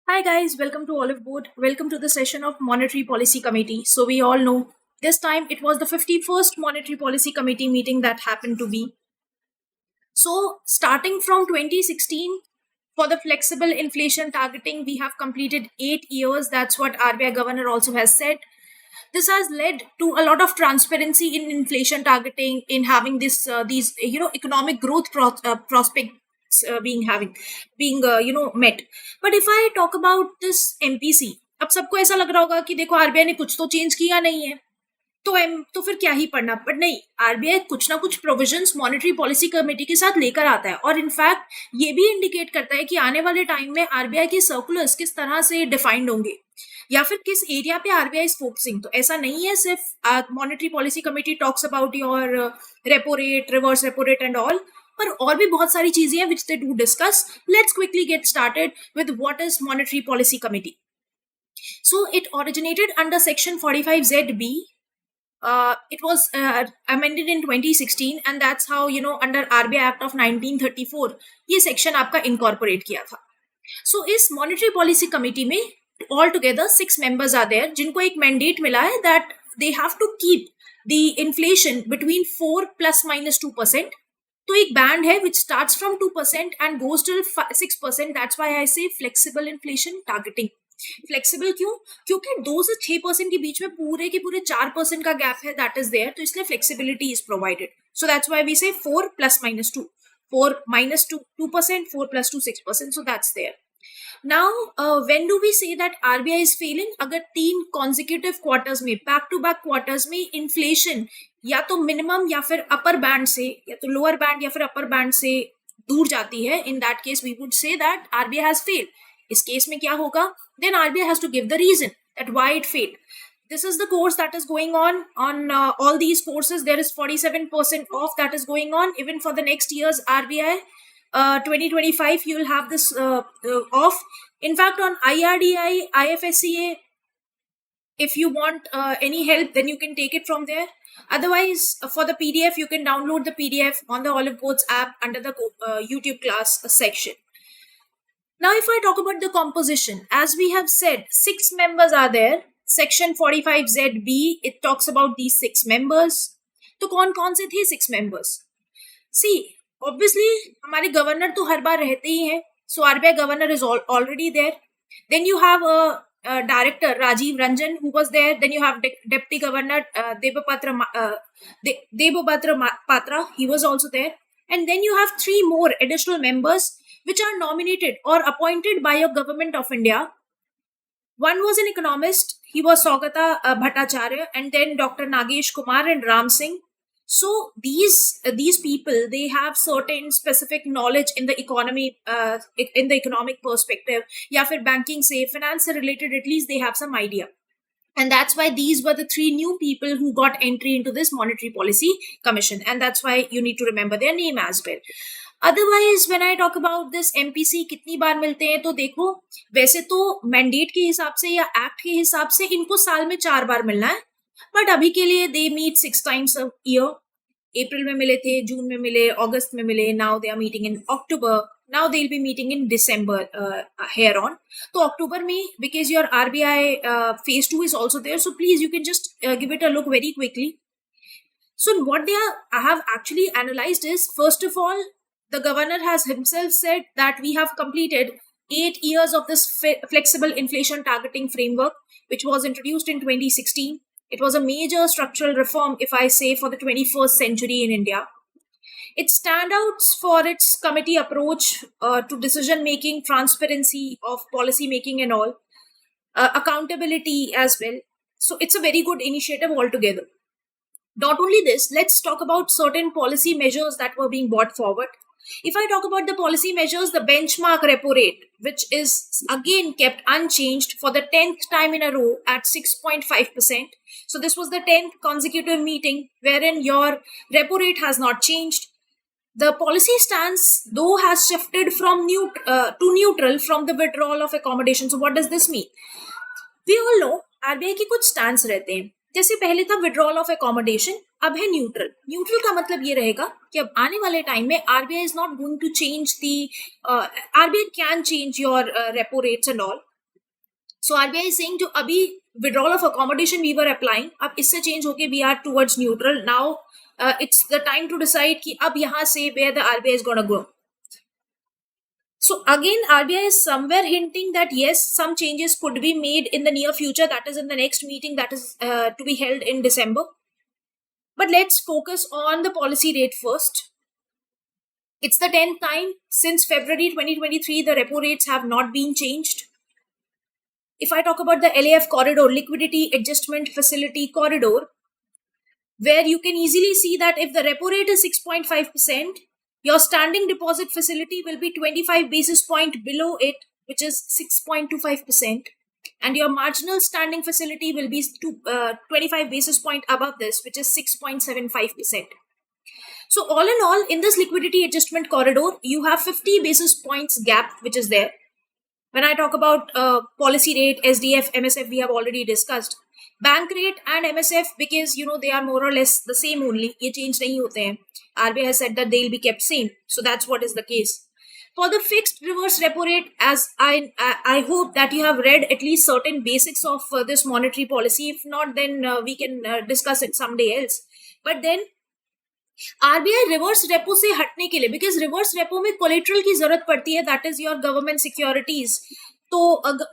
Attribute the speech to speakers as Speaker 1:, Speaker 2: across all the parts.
Speaker 1: Hi guys, welcome to Oliveboard. Welcome to the session of Monetary Policy Committee. So we all know this time it was the 51st Monetary Policy Committee meeting that happened to be. So starting from 2016 for the flexible inflation targeting, we have completed 8 years. That's what RBI governor also has said. This has led to a lot of transparency in inflation targeting, in having these economic growth prospects being met. But if I talk about this MPC, अब सबको ऐसा लग रहा होगा कि देखो RBI ने कुछ तो चेंज किया नहीं है, तो फिर क्या ही पढ़ना। बट नहीं, आरबीआई कुछ ना कुछ प्रोविजंस मॉनेटरी पॉलिसी कमेटी के साथ लेकर आता है, और इनफैक्ट ये भी इंडिकेट करता है कि आने वाले टाइम में आरबीआई के सर्कुलर्स किस तरह से डिफाइंड होंगे या फिर किस एरिया पे आरबीआई इज फोकसिंग। तो ऐसा नहीं है सिर्फ monetary policy committee talks about your repo rate, reverse repo rate and all, पर और भी बहुत सारी चीजें हैं which they do discuss. Let's quickly get started with what is monetary policy committee. So it originated under section 45ZB. It was amended in 2016 and that's how under RBI Act of 1934 ये section आपका incorporate किया था. So इस monetary policy committee में all together 6 members are there जिनको एक mandate मिला है that they have to keep the inflation between 4 plus minus 2%. तो एक band है which starts from 2% and goes till 6%. That's why I say flexible inflation targeting. Flexible क्यों? क्योंकि 2 से 6% के बीच में पूरे के पूरे 4% का गैप है, दैट इज देयर, तो इसलिए flexibility is provided. So that's why we say 4 plus minus 2, 4 minus 2%, 4 plus 2 6%. So that's there. Now when do we say that RBI is failing? अगर 3 consecutive quarters में, back to back quarters में inflation या तो minimum या फिर upper band से या तो लोअर बैंड या फिर अपर बैंड से दूर जाती है, in that case we would say that RBI has failed. इस केस में क्या होगा? Then RBI has to give the reason that why it failed. This is the course that is going on all these courses. There is 47% off that is going on. Even for the next year's RBI 2025, you will have this off. In fact, on IRDAI, IFSCA, if you want any help, then you can take it from there. Otherwise, for the PDF, you can download the PDF on the Oliveboard's app under the YouTube class section. Now, if I talk about the composition, as we have said, 6 members are there. Section 45ZB, it talks about these 6 members. तो कौन से थे 6 members? See, obviously, हमारे governor तो हर बार रहते ही हैं. So RBI governor is already there. Then you have a director, Rajiv Ranjan, who was there. Then you have deputy governor Debabhadra Patra, he was also there. And then you have 3 more additional members which are nominated or appointed by a government of India. One was an economist, he was Saugata Bhattacharya, and then Dr. Nagesh Kumar and Ram Singh. So these people, they have certain specific knowledge in the economy, in the economic perspective, या फिर banking से, finance से related, at least they have some idea. And that's why these were the 3 new people who got entry into this Monetary Policy Commission. And that's why you need to remember their name as well. Otherwise when I talk about this MPC कितनी बार मिलते हैं, तो देखो वैसे तो mandate के हिसाब से या एक्ट के हिसाब से इनको साल में 4 बार मिलना है, बट अभी के लिए they meet 6 times a year. अप्रैल में मिले थे, जून में मिले, अगस्त में मिले, now they are meeting in October, now they will be meeting in December here on. तो अक्टूबर में, because your RBI phase 2 is also there, so please you can just give it a look very quickly. So what I have actually analyzed is, first of all, the governor has himself said that we have completed 8 years of this flexible inflation targeting framework, which was introduced in 2016. It was a major structural reform, if I say, for the 21st century in India. It stands out for its committee approach to decision making, transparency of policy making and all, accountability as well. So it's a very good initiative altogether. Not only this, let's talk about certain policy measures that were being brought forward. If I talk about the policy measures, the benchmark repo rate, which is again kept unchanged for the 10th time in a row at 6.5%. So this was the 10th consecutive meeting wherein your repo rate has not changed. The policy stance, though, has shifted from to neutral from the withdrawal of accommodation. So what does this mean? We all know RBI के कुछ stance रहते हैं. जैसे पहले था withdrawal of accommodation, अब है neutral. Neutral का मतलब ये रहेगा कि अब आने वाले टाइम में RBI is not going to change the, RBI can change your repo rates and all, So RBI is saying जो अभी withdrawal of accommodation we were applying, अब इससे change होके we are towards neutral. Now it's the time to decide कि अब यहाँ से where the RBI is gonna go. So again, RBI is somewhere hinting that yes, some changes could be made in the near future. That is in the next meeting that is to be held in December. But let's focus on the policy rate first. It's the 10th time since February 2023 the repo rates have not been changed. If I talk about the LAF corridor, liquidity adjustment facility corridor, where you can easily see that if the repo rate is 6.5%, your standing deposit facility will be 25 basis point below it, which is 6.25%. And your marginal standing facility will be 25 basis point above this, which is 6.75%. So all in all, in this liquidity adjustment corridor, you have 50 basis points gap, which is there. When I talk about policy rate, SDF, MSF, we have already discussed. Bank rate and MSF, because they are more or less the same only. ये change नहीं होते हैं. RBI has said that they will be kept same. So that's what is the case. For the fixed reverse repo rate, as I hope that you have read at least certain basics of this monetary policy. If not, then we can discuss it someday else. But then RBI reverse repo से हटने के लिए, because reverse repo में collateral की जरूरत पड़ती है, that is your government securities. तो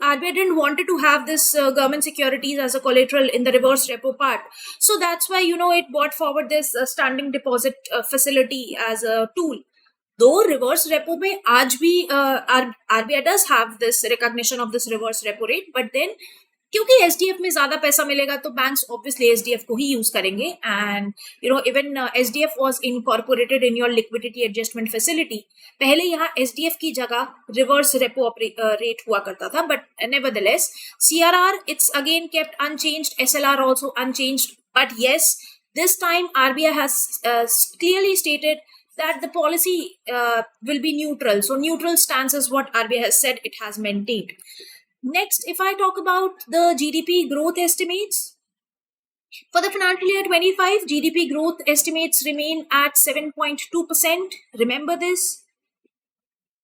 Speaker 1: RBI didn't wanted to have this government securities as a collateral in the reverse repo part. So that's why it brought forward this standing deposit facility as a tool. Though reverse repo में आज भी RBI does have this recognition of this reverse repo rate, but then क्योंकि SDF में ज्यादा पैसा मिलेगा तो banks obviously SDF को ही यूज करेंगे. And even SDF was incorporated in your liquidity adjustment facility. पहले यहाँ SDF की जगह रिवर्स रेपो रेट हुआ करता था, but nevertheless CRR it's again kept unchanged, SLR also unchanged. But yes, this time RBI has clearly stated that the policy will be neutral. So neutral stance is what RBI has said it has maintained. Next, if I talk about the GDP growth estimates, for the financial year 25, GDP growth estimates remain at 7.2%. Remember this.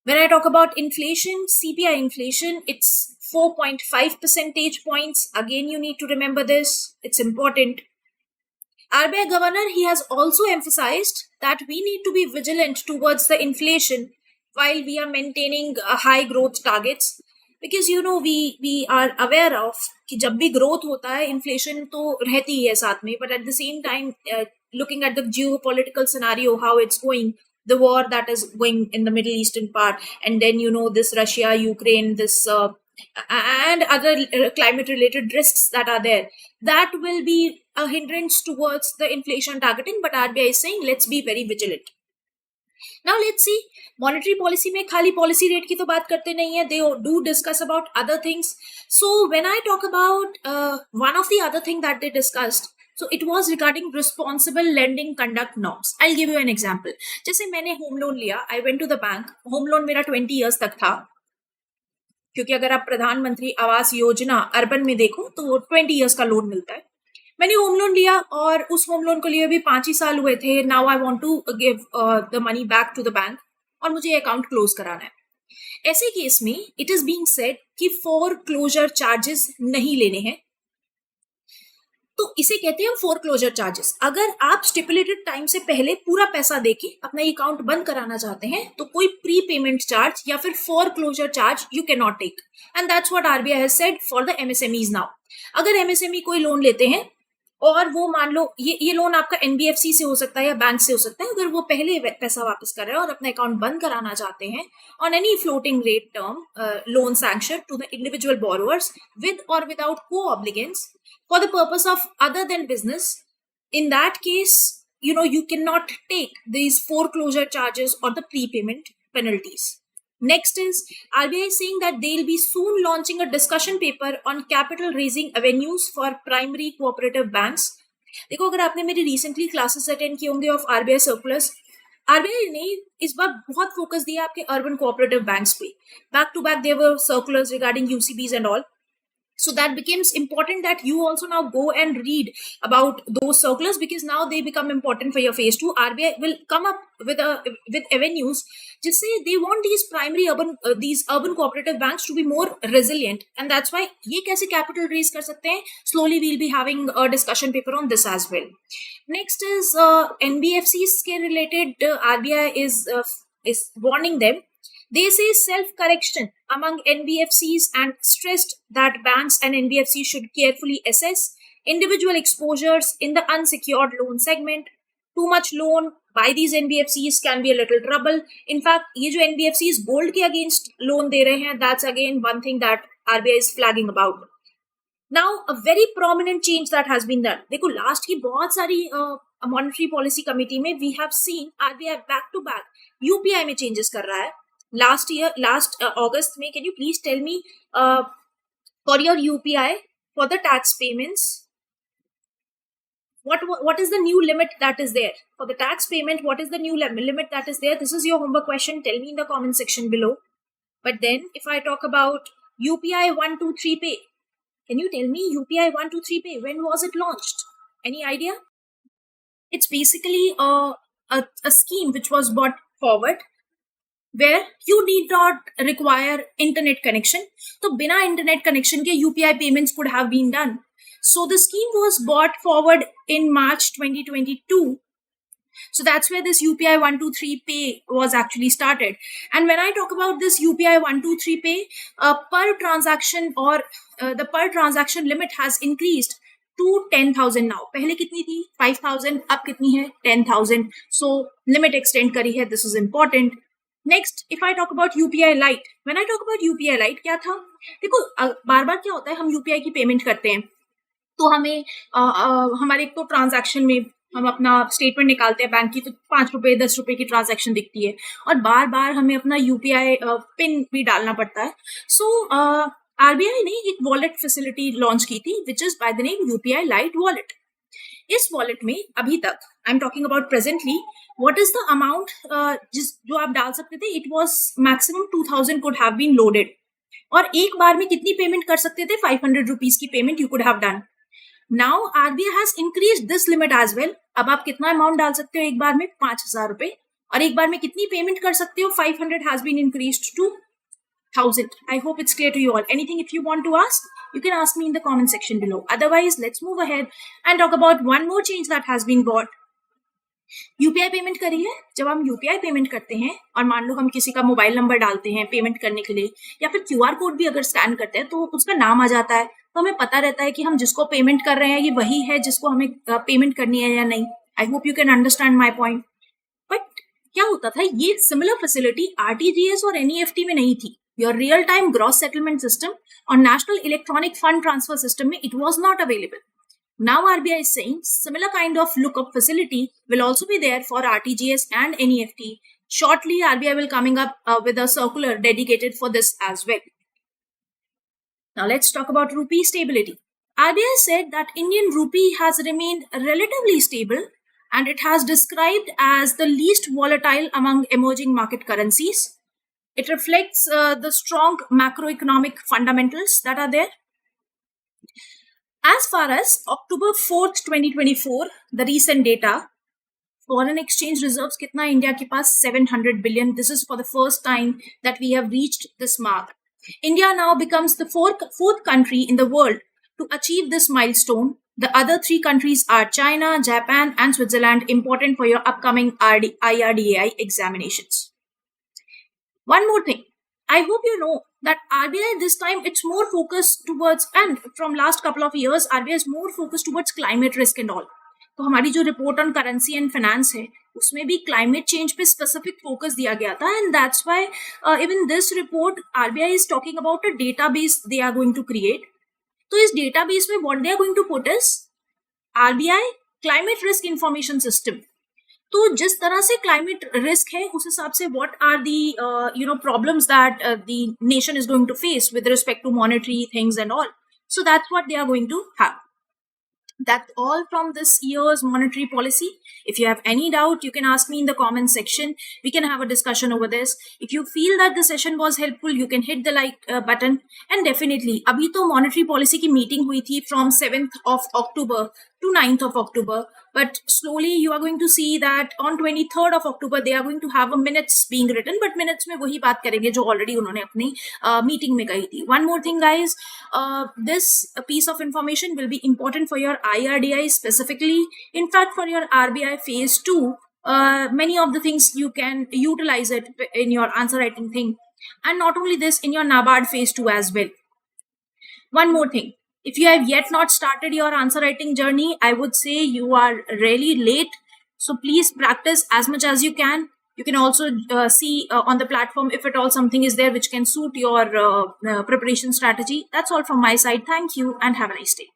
Speaker 1: When I talk about inflation, CPI inflation, it's 4.5 percentage points. Again, you need to remember this. It's important. RBI governor, he has also emphasized that we need to be vigilant towards the inflation while we are maintaining high growth targets. Because we are aware of कि जब भी growth होता है inflation तो रहती है साथ में, but at the same time looking at the geopolitical scenario, how it's going, the war that is going in the Middle Eastern part, and then this Russia, Ukraine, this and other climate related risks that are there, that will be a hindrance towards the inflation targeting. But RBI is saying let's be very vigilant. Now let's see, monetary policy में खाली policy rate की तो बात करते नहीं है, they do discuss about other things. So when I talk about one of the other thing that they discussed, so it was regarding responsible lending conduct norms. I'll give you an example. जैसे मैंने home loan लिया, I went to the bank, home loan मेरा 20 years तक था, क्योंकि अगर आप प्रधानमंत्री आवास योजना अर्बन में देखो तो 20 years का लोन मिलता है. मैंने होम लोन लिया और उस होम लोन को लिए भी 5 ही साल हुए थे. Now I want to give the money back to the bank और मुझे अकाउंट क्लोज कराना है. ऐसे केस में इट इज बीइंग सेड कि फोरक्लोजर चार्जेस नहीं लेने हैं. तो इसे कहते हैं फोरक्लोजर चार्जेस. अगर आप स्टिपुलेटेड टाइम से पहले पूरा पैसा देके अपना अकाउंट बंद कराना चाहते हैं तो कोई प्री पेमेंट चार्ज या फिर foreclosure charge you can not take. And that's what RBI has said for the MSMEs now. अगर MSME कोई लोन लेते हैं और वो मान लो ये लोन आपका NBFC से हो सकता है या बैंक से हो सकता है, अगर वो पहले पैसा वापस कर रहे हैं और अपना अकाउंट बंद कराना चाहते हैं on any floating rate term loan sanction to the individual borrowers with और without co-obligants for the purpose of other than business, in that case you cannot take these foreclosure charges or the prepayment penalties. Next is RBI saying that they'll be soon launching a discussion paper on capital raising avenues for primary cooperative banks. देखो, अगर आपने मेरी recently classes attend किए होंगे of RBI circulars, RBI ने इस बार बहुत focus दिया आपके urban cooperative banks पे. Back to back there were circulars regarding UCBs and all. So that becomes important that you also now go and read about those circulars, because now they become important for your phase 2. RBI will come up with avenues just say they want these primary urban cooperative banks to be more resilient, and that's why ye kaise capital raise kar sakte hain. Slowly we'll be having a discussion paper on this as well. Next is NBFCs ke related. RBI is warning them. They say self-correction among NBFCs and stressed that banks and NBFCs should carefully assess individual exposures in the unsecured loan segment. Too much loan by these NBFCs can be a little trouble. In fact, ये जो NBFCs gold के against loan दे रहे हैं, that's again one thing that RBI is flagging about. Now, a very prominent change that has been done. देखो last की बहुत सारी monetary policy committee में we have seen RBI back to back UPI में changes कर रहा है. Last August May, can you please tell me for your UPI for the tax payments, what is the new limit that is there for the tax payment? What is the new limit that is there? This is your homework question. Tell me in the comment section below. But then if I talk about UPI 123 pay, can you tell me UPI 123 pay, when was it launched? Any idea? It's basically a scheme which was brought forward where you need not require internet connection. So बिना internet connection के UPI payments could have been done. So the scheme was brought forward in March 2022. So that's where this UPI 123 pay was actually started. And when I talk about this UPI 123 pay, per transaction or the per transaction limit has increased to 10,000 now. पहले कितनी थी? 5,000. अब कितनी है? 10,000. So limit extend करी है. This is important. Next, if I talk about UPI Lite, when I talk about UPI Lite, क्या था? देखो बार बार क्या होता है, हम UPI की पेमेंट करते हैं तो हमें हमारे एक तो ट्रांजैक्शन में हम अपना स्टेटमेंट निकालते हैं बैंक की, तो 5 रुपए 10 रुपए की ट्रांजैक्शन दिखती है और बार बार हमें अपना UPI पिन भी डालना पड़ता है. सो RBI ने एक वॉलेट फैसिलिटी लॉन्च की थी which is by the name UPI Lite wallet. इस वॉलेट में अभी तक I am talking about presently, what is the amount जो आप डाल सकते थे? It was maximum 2,000 could have been loaded. और एक बार में कितनी पेमेंट कर सकते थे? 500 rupees की payment you could have done. Now RBI has increased this limit as well. अब आप कितना अमाउंट डाल सकते हो एक बार में? 5,000 रुपए. और एक बार में कितनी पेमेंट कर सकते हो? 500 has been increased to 1,000. I hope it's clear to you all. Anything if you want to ask, you can ask me in the comment section below. Otherwise, let's move ahead and talk about one more change that has been brought. UPI payment करी है. जब हम UPI payment करते हैं और मान लो हम किसी का मोबाइल नंबर डालते हैं पेमेंट करने के लिए, या फिर क्यूआर कोड भी अगर स्कैन करते हैं तो उसका नाम आ जाता है, तो हमें पता रहता है कि हम जिसको पेमेंट कर रहे हैं ये वही है जिसको हमें पेमेंट करनी है या नहीं. I hope you can understand my point. But क्या होता था, ये सिमिलर फैसिलिटी आरटीजीएस और एनईएफटी में नहीं थी. Your real time gross settlement system और national electronic fund transfer system में it was not available. Now RBI is saying similar kind of lookup facility will also be there for RTGS and NEFT. Shortly, RBI will coming up with a circular dedicated for this as well. Now let's talk about rupee stability. RBI said that Indian rupee has remained relatively stable and it has described as the least volatile among emerging market currencies. It reflects the strong macroeconomic fundamentals that are there. As far as October 4th, 2024, the recent data, foreign exchange reserves कितना India के पास? 700 billion. This is for the first time that we have reached this mark. India now becomes the fourth country in the world to achieve this milestone. The other 3 countries are China, Japan, and Switzerland, important for your upcoming IRDAI examinations. One more thing. I hope you know that RBI this time it's more focused towards, and from last couple of years RBI is more focused towards climate risk and all. तो हमारी जो report on currency and finance है उसमें भी climate change पे specific focus दिया गया था, and that's why even this report RBI is talking about a database they are going to create. तो इस डेटाबेस में what they are going to put is RBI climate risk information system. तो जिस तरह से क्लाइमेट रिस्क है उस हिसाब से what are the problems that the nation is going to face with respect to monetary things and all. So that's what they are going to have. That's all from this year's monetary policy. If you have any doubt, you can ask me in the comment section. We can have a discussion over this. If you feel that the session was helpful, you can hit the like button. And definitely, abhi to monetary policy ki meeting hui thi from 7th of October to 9th of October. But slowly you are going to see that on 23rd of October, they are going to have a minutes being written. But minutes में वही बात करेंगे जो already उन्होंने अपनी meeting में कही थी. One more thing, guys. This piece of information will be important for your IRDI specifically. In fact, for your RBI phase 2, many of the things you can utilize it in your answer writing thing. And not only this, in your NABARD phase 2 as well. One more thing. If you have yet not started your answer writing journey, I would say you are really late. So please practice as much as you can. You can also see on the platform if at all something is there which can suit your preparation strategy. That's all from my side. Thank you and have a nice day.